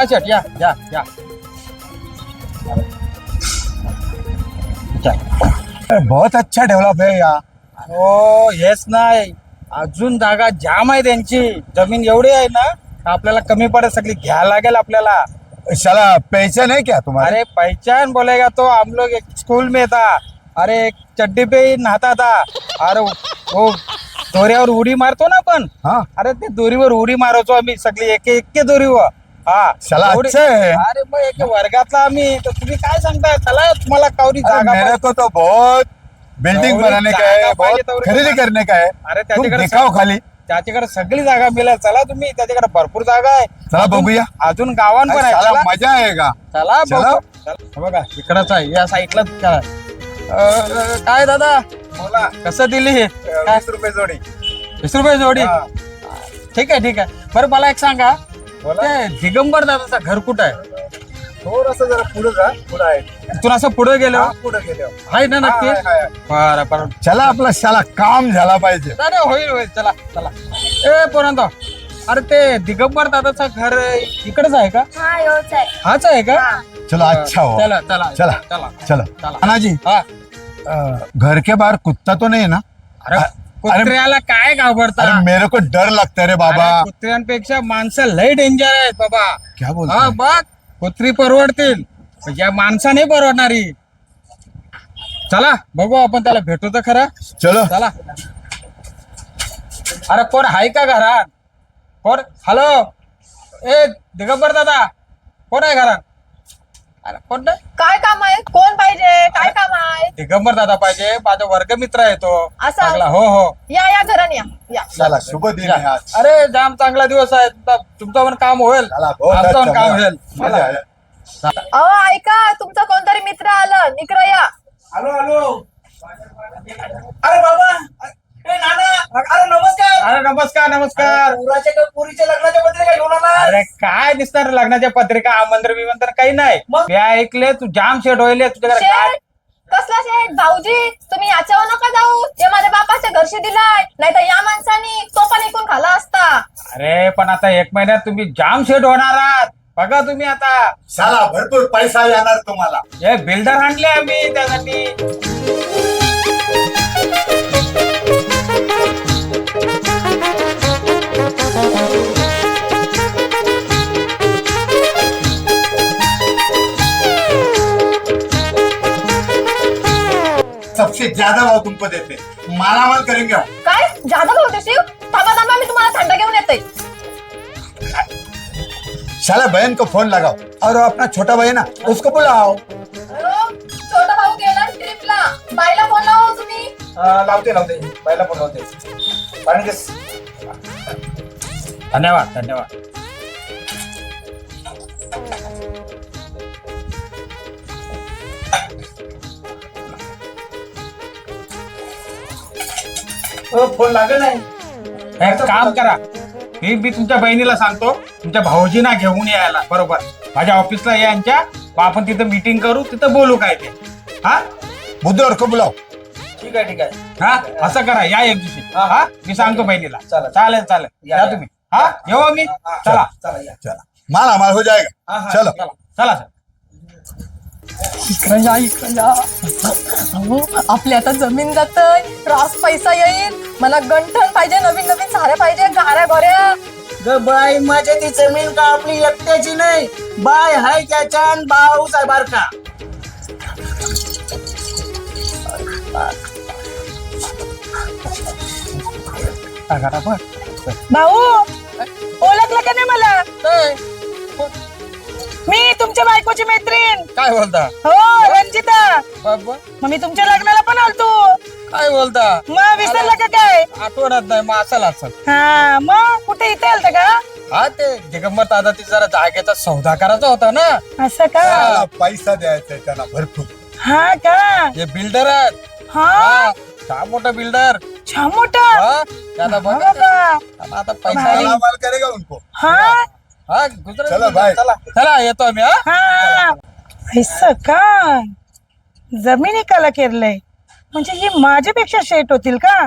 शेट या या या बहुत अच्छा डेव्हलप आहे या. हो हेच नाही अजून जागा जाम आहे त्यांची जमीन एवढी आहे ना आपल्याला कमी पडत सगळी घ्यायला लागेल आपल्याला. शाला पहचान है क्या तुम्हारे? अरे पहचान बोलेगा तो हम लोग एक स्कूल में था. अरे एक चड्डी पे ही नहाता था. अरे वो दोऱ्यावर उडी मारतो ना आपण. हाँ अरे ते दोरीवर उडी मारायचो आम्ही सगळी एक एक दोरीवर. हा शाला अच्छा है. अरे मग एक वर्गातला आम्ही तर तुम्ही काय सांगताय चला तुम्हाला कावरी अरे जागा मेरे पाहिजे. को तो बहुत बिल्डिंग तेवढी बनाने का जागा है, पाहिजे, बहुत तेवढी खरेदी जागा. करने का है. अरे तुम त्याच्याकडे दिखाओ खाली. त्याच्याकडे सगळी जागा मिळेल चला तुम्ही त्याच्याकडे भरपूर जागा आहे. चला बघूया. अजून गावान पण अरे आहे शाला चला. मजा आएगा. चला चला. बघू. चला. बघा इकडच आहे या साईडला काय दादा बोला. कसं दिली हे 20 रुपये जोडी. 20 रुपये जोडी. हा. ठीक आहे बरं मला एक सांगा बोला. ते दिगंबर दादाचं घर कुठं आहे? थोडंसं जरा पुढे जा. पुढे आहे. इथून असं पुढे गेलो पुढे गेलो. आहे ना नक्की. हाय, हाय. बरं बरं चला आपला शाला काम झाला पाहिजे. अरे होईल चला चला. ए पोरांनो अरे ते दिगंबर दादाचं घर इकडेच आहे का? हा योच आहे. हाच आहे का? चलो अच्छा हो. चला चला चला. चला चलो चला. अनाजी हा घर के बाहर कुत्ता तो नहीं ना? अरे कुत्र्याला काय घाबरता? अरे मेरे को डर लगता है रे बाबा. अरे, कुत्र्यांपेक्षा माणसं लय डेंजर आहेत बाबा. क्या हा बोलता है? बघ कुत्री परवडतील या माणसा नाही परवडणारी. चला बघू आपण त्याला भेटू तर खरा. चलो. चला. अरे कोण आहे का घरात? कोण? हॅलो ए दिगंबर दादा कोण आहे घरात? अरे कोण नाही. काय काम आहे? कोण पाहिजे? काय काम आहे? दिगंबर दादा पाहिजे माझा वर्गमित्र आहे तो असं? चांगला. हो हो या घराने या. चला शुभ दिन है आज. अरे जाम चांगला दिवस आहे तुमचं पण काम होईल चला, बहुत आमचं पण अच्छा. काम होईल. मजा चला. आया. अहो ऐका तुमचा कोणतरी मित्र आलं इकडं या. Hello hello. अरे बाबा ए नाना अरे नमस्कार. अरे नमस्कार नमस्कार. पुराच्या पुरीच्या लग्नाच्या पत्रिका घेऊन आला. अरे काय दिसणार लग्नाच्या पत्रिका आमंत्रण विमंत्रण काही नाही. मग? मी ऐकले तू जाम शेट होईल तुझ्याकडे काय. शेठ कसला शेठ? भाऊजी तुम्ही याच्यावर नका जाऊ. हे माझ्या बापाच्या घरशी दिलाय नाही तर या माणसानी तो पण इकून खाला असता. अरे पण आता 1 महिन्यात तुम्ही जाम शेट होणार आहात. बघा तुम्ही आता शाला भरपूर पैसा येणार तुम्हाला. हे बिल्डर आणले आम्ही त्यासाठी. सबसे ज्यादा भाव तुमको देते. मालामाल करेंगे हम. काय जादा भाऊ देशील? थांबा मी तुम्हाला थंड घेऊन येते. शाला बहन को फोन लगाओ और अपना छोटा भाई है ना उसको बुलाओ. छोटा भाऊ गेला ट्रिपला. बाईला फोन लावा तुम्ही. लावते बायला पण लावते. पाणी देस. धन्यवाद धन्यवाद. फोन लागत नाही. एक काम करा मी तुमच्या बहिणीला सांगतो तुमच्या भाऊजींना घेऊन यायला बरोबर माझ्या ऑफिसला या यांच्या. मग आपण तिथं मीटिंग करू तिथं बोलू काय ते. हा बुद्धवर को बुलाओ. ठीक आहे. हा असं करा या एक दिवशी. हा मी सांगतो बहिणीला. चालेल. चालेल या तुम्ही. हा येऊ मी. चला चला या. चला मालामाल हो जाएगा. हाँ. चलो. चला सर. इकडं या. अहो आपली आता जमीन जातय. रास पैसा येईल. मला गंठण पाहिजे. नवीन साऱ्या पाहिजे. गाऱ्या गोऱ्या. ग बाय माझ्या ती जमीन का आपली एकट्याची नाही. बाय हाय त्याच्या भाऊच आहे बारका. भाऊ ओळखलं का नाही मला? मी तुमच्या बायकोची मैत्रीण. काय बोलता हो रंजिता. बाबा मग मी तुमच्या लग्नाला पण आलतो. काय बोलता मग विसरला का काय? आठवणत नाही मग असेल. हा मग कुठे इथे आलता का? हा ते दिगंबर दादा ते जरा जागेचा सौदा करायचा होता ना. असं का? शाला पैसा द्यायचा आहे त्याला भरपूर. हा का? हे बिल्डर आहेत. हा हा मोठा बिल्डर. छान मोठा. हा त्याला हा बघा बाबा. त्याला आता पैसा भारी. मालामाल करेगा उनको. हा हा गुजरात चला बाय. चला येतो आम्ही. हा हा असं का? जमिनी काला केरलंय म्हणजे हे माझ्यापेक्षा शेट होतील का?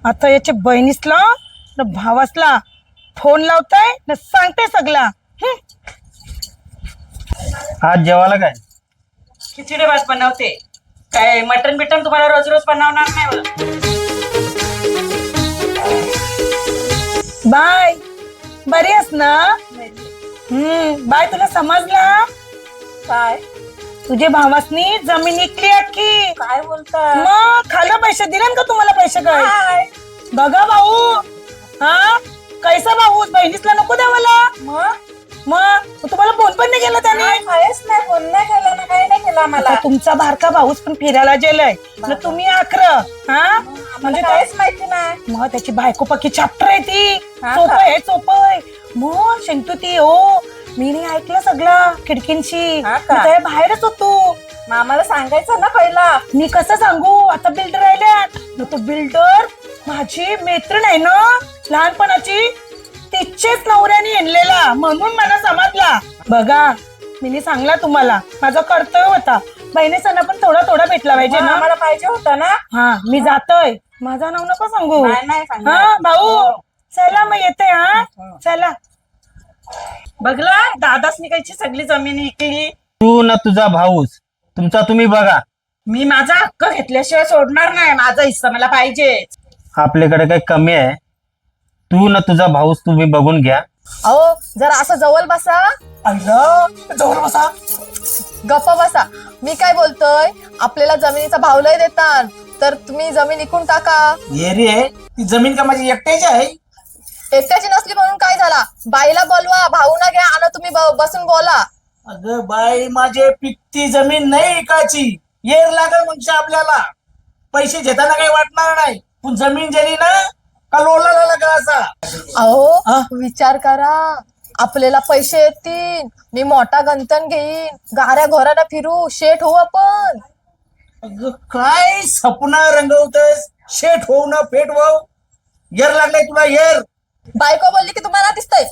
आता याच्या बहिणीसला न भावासला फोन लावताय न सांगते सगळा आज जेवायला काय? खिचडी भात बनवते. काय मटन बिटन तुम्हाला रोज रोज बनवणार नाही मला. बाय, बरी आहेस ना? बाय, तुला समजलं? काय तुझे भावासनी जमीन इकली अख्खी. काय बोलता? मग खाला पैसे दिले ना का तुम्हाला पैसे काय? काय बघा भाऊ, हा कैसा भाऊ, बहिणीसला नको द्यावाला. मग तुम्हाला फोन पण नाही केला त्याने? काहीच नाही, फोन नाही केला ना, काही नाही केला मला. आता तुमचा बारका भाऊच पण फिरायला गेलाय ना, तुम्ही आखर हा म्हणजे काय? काहीच माहिती नाही. मग त्याची बायको पक्की चॅप्टर आहे ती. हा सोपं का? आहे, सोपं आहे. मग शंतू ती हो, मी नाही ऐकलं सगळं खिडकींशी. हा का? मी त्या बाहेरच होतो. मग आम्हाला सांगायचं ना पहिला. मी कसं सांगू, आता बिल्डर राहिल्यात ना, तो बिल्डर माझी मैत्रीण आहे ना लहानपणाची, तिच्याच नवऱ्याने आणलेला, म्हणून मला समजला. बघा, मी सांगला तुम्हाला, माझं कर्तव्य होता. बहिणीसना पण थोडा थोडा भेटला पाहिजे मग ना. आम्हाला पाहिजे होता ना. हा, मी जातोय. माझं नाव नको सांगू. नाही, नाही सांगणार. हा भाऊ, चला मग येते. हा चला. बघला दादासनी कायची सगळी जमीन विकली. तू ना तुझा भाऊस, तुमचा तुम्ही बघा. मी माझा हक्क घेतल्याशिवाय सोडणार नाही. माझा हिस्सा मला पाहिजे. आपल्याकडे काही कमी आहे. तू ना तुझा भाऊस तुम्ही बघून घ्या. अहो जरा असं जवळ बसा. जवळ बसा. गप्प बसा. मी काय बोलतोय, आपल्याला जमिनीचा भाव लय देतात, तर तुम्ही जमीन विकून टाका. ये रे, ती जमीन का माझी एकट्याची आहे? एकट्याची नसली म्हणून काय झाला, बाईला बोलवा, भाऊना घ्या आणि तुम्ही बसून बोला. अगं बाई, माझे पिकती जमीन नाही एकाची. येर लागल म्हणजे आपल्याला पैसे घेताना काही वाटणार नाही, पण जमीन गेली ना का लोला लागला असा. अहो विचार करा, आपल्याला पैसे येतील, मी मोठा गंतन घेईन, गाऱ्या घोऱ्याला फिरू, शेठ होऊ आपण. अगं काय सपना रंगवतस, शेठ होऊ ना फेट होऊ. येर लागलाय तुला येर. बायको बोलली की तुम्हाला दिसतंय.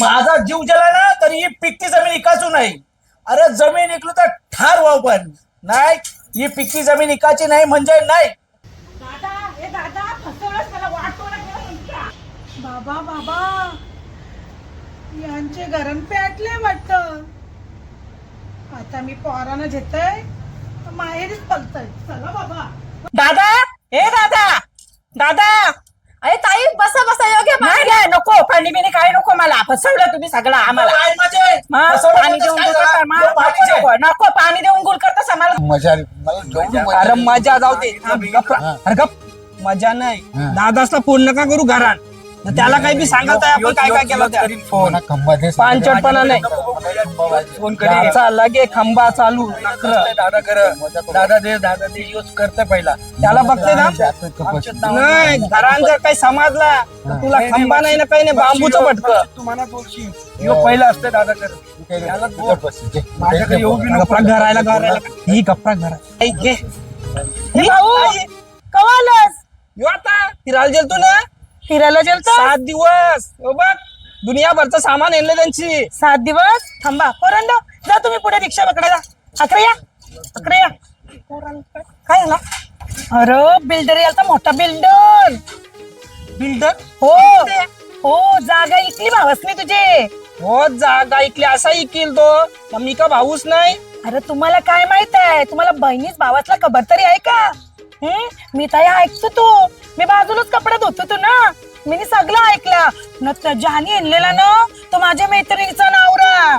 माझा जीव गेला ना तरी ही पिकती जमीन इकायचू नाही. अरे जमीन इकलो तर ठार व्हाव, पण नाही, ही पिकती जमीन इकायची नाही म्हणजे नाही. बाबा बाबा, यांचे गरम पेटले वाटत. आता मी पोरानं घेतय, माहेरीच पलतय. चला बाबा. दादा, हे दादा, दादा. अरे ताई, बसा बसा, योग्य नाही नाही, नको पाणी बिणी काय नको मला. फसवलं तुम्ही सगळं आम्हाला. काय माझे मग फसवलं पाणी होतंस देऊन काय गुल जरा? करता, मग तो पाणीचे. नको, नको पाणी देऊन गुल करतास आम्हाला. मजा आली मला, जेवढी मजा अरे आली. मजा जाऊ दे. हा. अरे गप, मजा नाही. हा. दादासला फोन नका करू घरात. त्याला काही बी सांगत आहे आपण काय काय केलं त्या. मला खंबा दे. पानचटपणा नाही. फोन याचा लगे खंबा चालू नखरं. दादा दे यूज करते पहिला. त्याला बघते ना. नाही, घरात जर काही समजला तर तुला खंबा नाही ना, काही नाही, बांबूचं भटक. पहिला असते दादा कर. माझ्याकडे येऊ बी गप्पा घरायला ही गप्पा घरा घे. हे भाऊ, कवा आलास? यो आता फिरायला गेलतो ना, फिरायला गेलतो 7 दिवस. हो बघ, दुनियाभरचं सामान आणलं त्यांची. 7 दिवस. थांबा पोरांनो, जा तुम्ही पुढे रिक्षा पकडायला. अकरा या. काय झालं? अरे बिल्डर यालता, मोठा बिल्डर. बिल्डर हो, जागा इकली भावसनी तुझे. हो, जागा ऐकली असा ऐकील तो. मम्मी का भाऊच नाही. अरे तुम्हाला काय माहित आहे, तुम्हाला बहिणीच भावातला खबर तरी आहे का? मी तर ऐकतो तू, मी बाजूलाच कपडे धुतो तू ना, मी सगळं ऐकलं न. ज्याने आणलेला ना तो माझ्या मैत्रिणीचा नवरा.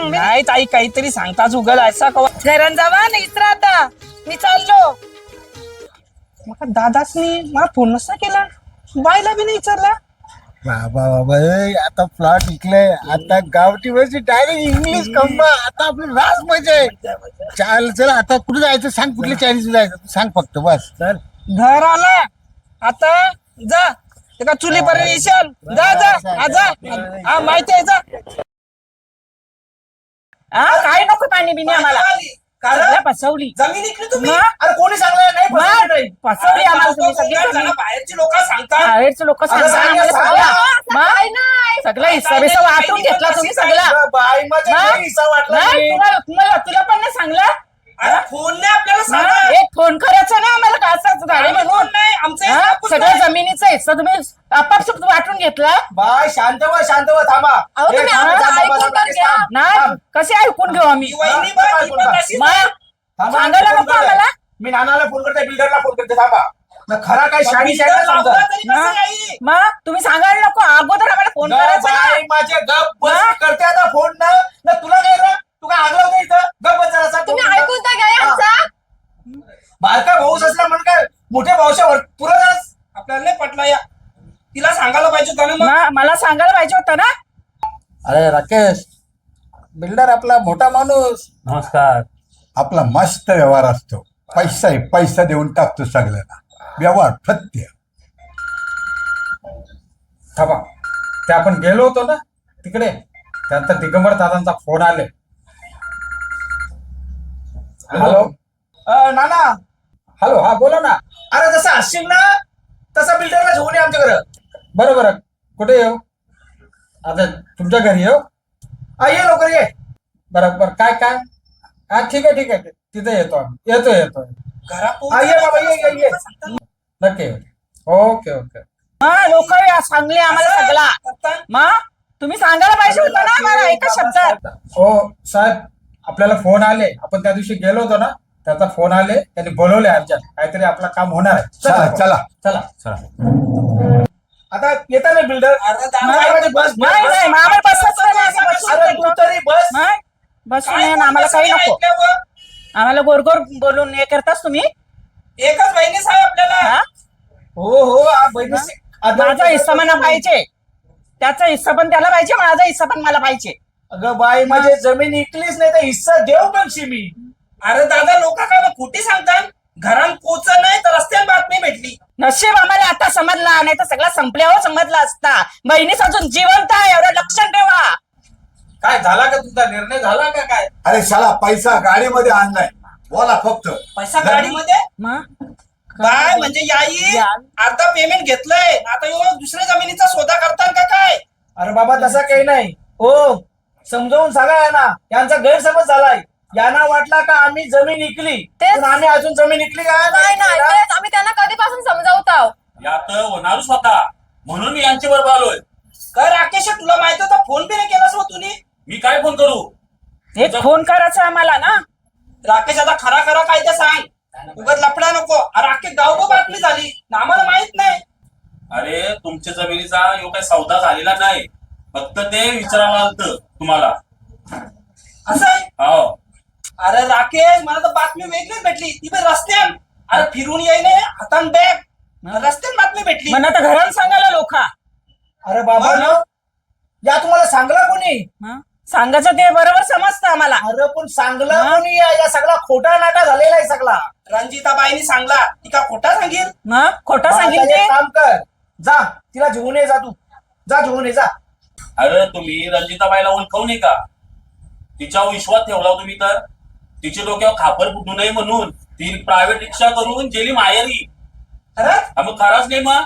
नाही ताई, काहीतरी सांगताच उगल असा कवा. घरात जावा नाही आता, मी चाललो. मग दादासनी मला फोन नसता केला, बायला बी नाही विचारला. बाबा आता प्लॉट विकलंय, आता गावठी वर्षी डायरेक्ट इंग्लिश खंबा. आता आपली रास मजा आहे. चल आता कुठे जायचं सांग, कुठल्या चायनीज जायचं तू सांग फक्त बस. चल घर आला आता, जा एका चुलीपर्यंत येशाल. जा. हा माहिती आहे, जा. काय नको पाणी बिणी आम्हाला. सगळं फसवली. जमीन इकली तुम्ही? मग? अरे कोणी सांगलं नाही फसवलं नाही. फसवली आम्हाला तुम्ही सगळी जमीन. बाहेरची लोक सांगतात. बाहेरचे लोक सांगतात आम्हाला सगळं. मग सगळं हिस्सा बिस्सा वाटून घेतला तुम्ही सगळा. बाई माझ्या मग? हिस्सा वाटला नाही, नाही. तुला पण नाही सांगलं. अरे फोन नाही आपल्याला सांगा. एक फोन करायचा ना आम्हाला का असंच झालं आम्ही म्हणून फोन नाही आमचं हा? एक नापूस सगळं नाही. जमिनीचं हिस्सा तुम्ही आपापसात वाटून घेतला बाय शांत व्हा थांबा. अहो, तुम्ही ए, थांब, आमचं थांब, ऐकून थांब, तर थांब, घ्या. थांब, नाही थांब. कसे ऐकून घेऊ आम्ही ही वहिनी बा, ती पण तशीच आहे. थांबा, सांगायला फोन नको करते. आम्हाला? मी नानाला फोन करते, बिल्डरला फोन करते. थांबा न खरा काय शाणी बिल्डर शाणी समजा. लावला तरी कसं नाही? मग तुम्ही सांगायला नको अगोदर आम्हाला फोन करायचा ना. बाय, माझे गप बस हा? करते आता फोन ना तुला काय रे? तू काय आगला होता इथं? गप बस जरासा. तुम्ही ऐकून तर घ्या आमचा बारका भाऊस असला म्हणून काय मोठ्या भाऊच्या पुरतच. आपल्याला नाही पटला या तिला सांगायला पाहिजे होतं ना मग. मला सांगायला पाहिजे होतं ना. अरे राकेश, बिल्डर आपला मोठा माणूस, नमस्कार. आपला मस्त व्यवहार असतो. पैसा आहे, पैसा देऊन टाकतो सगळ्यांना. व्यवहार सत्य. थांबा, ते आपण गेलो होतो ना तिकडे, त्यानंतर दिगंबर दादांचा फोन आले. हॅलो. नाना, हॅलो, हा बोला ना. अरे जसं असशील ना तसा बिल्डरला घेऊन ये आमच्या घरं. बरोबर, कुठे येऊ? आता तुमच्या घरी येऊ? ये लवकर ये. बरोबर, काय काय? हा ठीक आहे तिथे येतो आम्ही. येतो ये बाबा, ये. नक्की येऊ. ओके. लोक सांगले आम्हाला सगळा मग तुम्ही सांगायला पाहिजे होतं ना आम्हाला एका शब्दात. हो साहेब, आपल्याला फोन आले. आपण त्या दिवशी गेलो होतो ना, त्याचा फोन आले, त्यांनी बोलवले अर्जंट. काहीतरी आपलं काम होणार आहे. चला. आता येता ना बिल्डर. अरे दादा, नाही, बस नाही मग आम्हाला बसच नाही, आम्ही बसून अरे तू येतो. तरी बस. नाही, बसून काय ये ना, आम्हाला काही नको. ऐकल्यावर? आम्हाला गोरगोर बोलून हे करतास तुम्ही. एकच बहिणीच आहे आपल्याला. हा? हो बहिणी. माझा हिस्सा मला पाहिजे, त्याचा हिस्सा पण त्याला पाहिजे, माझा हिस्सा पण मला पाहिजे. अगं बाई, माझी जमीन इकलीच नाही तर हिस्सा देऊ म्हणशी मी. अरे दादा, लोक काय मग खोटी सांगतात. घरात पोच नाही तर रस्त्यात बातमी भेटली. नशीब आम्हाला आता समजला, नाही तर सगळा संपल्यावर समजला असता. बहिणीच अजून जिवंत आहे, एवढं लक्षात ठेवा. काय झाला का तुमचा निर्णय झाला का काय? अरे शाला, पैसा गाडीमध्ये आणलाय. बोला फक्त. पैसा गाडीमध्ये मग काय म्हणजे याई या. अर्धा पेमेंट घेतलंय, आता एवढं दुसऱ्या जमिनीचा सौदा करतात का काय? अरे बाबा, तसा काही नाही. हो, समजावून सांगा यांना. यांचा गैरसमज झालाय. यांना वाटला का आम्ही जमीन इकली, तेच. पण आम्ही अजून जमीन इकली का नाही तेच आम्ही त्यांना कधीपासून समजावत आहोत. यात होणारच होता म्हणून मी यांच्या बरोबर आलोय. काय राकेश, तुला माहित होतं फोन बी नाही केलास मग तुम्ही? मी काय फोन करू? एक फोन करायचा आम्हाला ना. राकेश, आता खरा काय ते सांग. उगाच लफडा नको. अरे राकेश, गावभर बातमी झाली ना, आम्हाला माहित नाही. अरे तुमच्या जमिनीचा यो काही सौदा झालेला नाही, फक्त ते विचारायला आलतं तुम्हाला. असं आहे? हो. अरे राकेश, मला तर बातमी वेगळीच भेटली. ती पण रस्त्यात. अरे फिरून येईने हातान बॅग, रस्त्यात बातमी भेटली. म्हणा तर घरात सांगायला लोक. अरे बाबा मग? या तुम्हाला सांगला कोणी? सांगायचं ते बरोबर समजतं आम्हाला. अरे पण सांगला कोणी? या सगळा खोटा नाटा झालेला आहे सगळा. रंजिताबाईंनी सांगला, ती का खोटा सांगेल? मग खोटं आता सांगितलं एक ते. काम कर, जा तिला घेऊन ये. जा तू, जा घेऊन ये, जा. अरे तुम्ही रंजिताबाईला ओळखवू नये का? तिच्यावर विश्वास ठेवला तुम्ही तर तिच्या डोक्यावर खापर फुटू नये म्हणून ती प्रायव्हेट रिक्षा करून गेली माहेरी. अरे मग खराच नाही मग.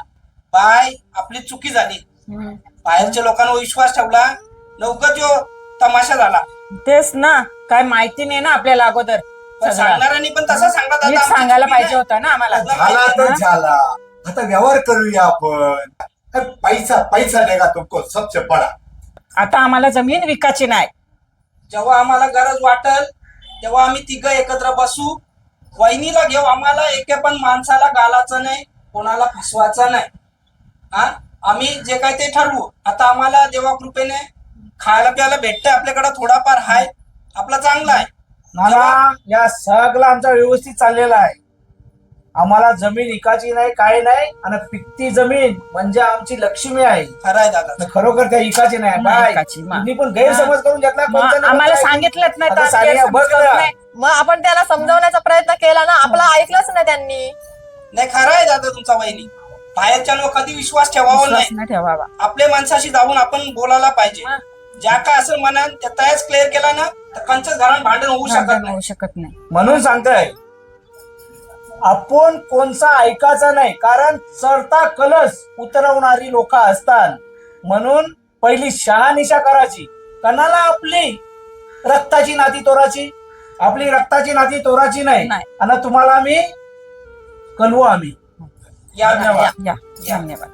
बाय, आपली चुकी झाली. बाहेरच्या लोकांवर विश्वास ठेवला, लवकर जो तमाशा झाला. तेच ना, काय माहिती नाही ना आपल्याला अगोदर. पण सांगणाऱ्यांनी पण तसं सांगला दादा, नीट आमची सांगायला चुकी पाहिजे नाही. होतं ना आम्हाला. झाला तर झाला. आता व्यवहार करूया आपण. अरे पैसा देगा तुमको सबसे बडा. आता आम्हाला जमीन विकायची नाही. जेव्हा आम्हाला गरज वाटेल तेव्हा आम्ही तिघं एकत्र बसू. वहिनीला घेऊ. आम्हाला एके पण माणसाला घालायचं नाही, कोणाला फसवायचं नाही. हा, आम्ही जे काय ते ठरवू. आता आम्हाला देवा कृपेने खायला प्यायला भेटतंय, आपल्याकडे थोडाफार हाय, आपला चांगला आहे. नाना, या सगळं आमचा व्यवस्थित चाललेला आहे. आम्हाला जमीन इकायची नाही, काय नाही. आणि पिकती जमीन म्हणजे आमची लक्ष्मी आहे. खरं आहे दादा. तर खरोखर त्या इकायची नाही. नाही बाय, इकायची, मग. तुम्ही पण गैरसमज करून घेतला. मग कोणत्या ना आम्हाला कोणत्या- सांगितलंच नाही तर आता सानिया, गैरसमज बघ करत ना. नाही. मग आपण त्याला समजावण्याचा प्रयत्न केला ना, आपला ऐकलंच नाही त्यांनी. नाही, खरं आहे दादा तुमचा. वहिनी बाहेरच्या कधी विश्वास ठेवावा विश्वास नाही. नाही ठेवावा. आपल्या माणसाशी जाऊन आपण बोलायला पाहिजे. ज्या काय असं मनात त्या त्याच क्लिअर केला ना, तर कंचच घरात भांडण होऊ शकत नाही. होऊ शकत नाही. म्हणून सांगताय, आपण कोणचा ऐकायचा नाही. कारण चढता कलस उतरवणारी लोक असतात. म्हणून पहिली शहानिशा करायची. कणाला आपली रक्ताची नाती तोराची, आपली रक्ताची नाती तोराची नाही नाही. आणि तुम्हाला आम्ही कळवू आम्ही या या, या. धन्यवाद.